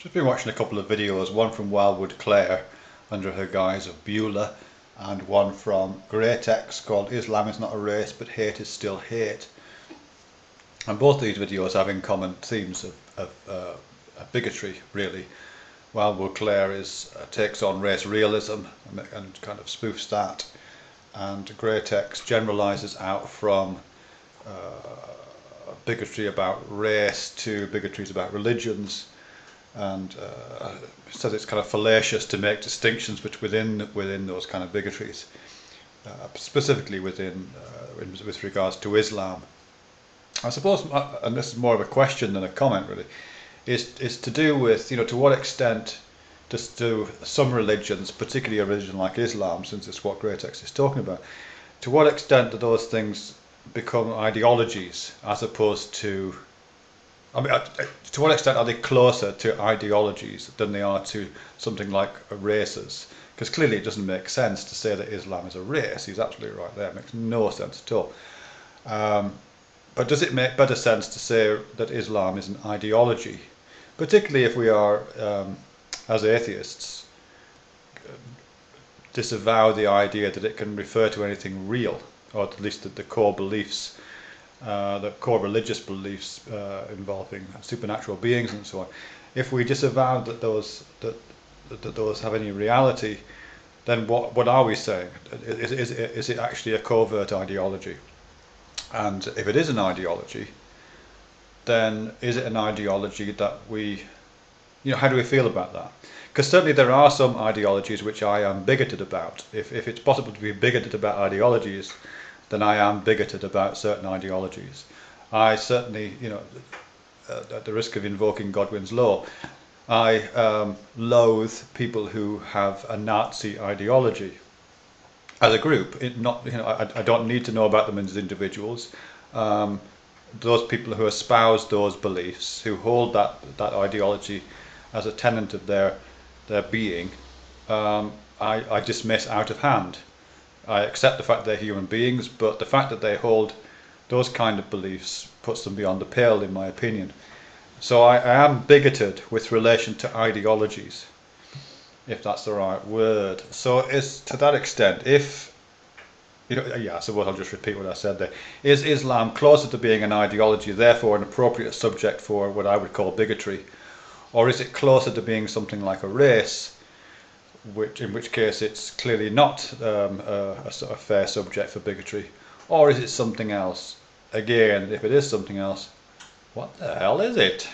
Just been watching a couple of videos, one from Wildwood Claire under her guise of Beulah, and one from Greatex called Islam is Not a Race But Hate is Still Hate. And both these videos have in common themes of bigotry, really. Wildwood Claire takes on race realism and kind of spoofs that, and Greatex generalises out from bigotry about race to bigotries about religions, and says it's kind of fallacious to make distinctions within those kind of bigotries, specifically with regards to Islam. I suppose, and this is more of a question than a comment really, is to do with, to what extent do some religions, particularly a religion like Islam, since it's what Greatex is talking about, to what extent do those things become ideologies as opposed to, to what extent are they closer to ideologies than they are to something like races? Because clearly it doesn't make sense to say that Islam is a race. He's absolutely right there. It makes no sense at all. But does it make better sense to say that Islam is an ideology? Particularly if we are, as atheists, disavow the idea that it can refer to anything real, or at least that the core beliefs, the core religious beliefs involving supernatural beings and so on. If we disavow that those have any reality, then what are we saying? Is it actually a covert ideology? And if it is an ideology, then is it an ideology that we, how do we feel about that? Because certainly there are some ideologies which I am bigoted about. If it's possible to be bigoted about ideologies, then I am bigoted about certain ideologies. I certainly, at the risk of invoking Godwin's law, I loathe people who have a Nazi ideology. As a group, I don't need to know about them as individuals. Those people who espouse those beliefs, who hold that ideology as a tenet of their being, I dismiss out of hand. I accept the fact they're human beings, but the fact that they hold those kind of beliefs puts them beyond the pale, in my opinion. So I am bigoted with relation to ideologies, if that's the right word. So it's to that extent, I suppose I'll just repeat what I said there. Is Islam closer to being an ideology, therefore an appropriate subject for what I would call bigotry? Or is it closer to being something like a race, in which case it's clearly not a fair subject for bigotry? Or is it something else? Again, if it is something else, what the hell is it?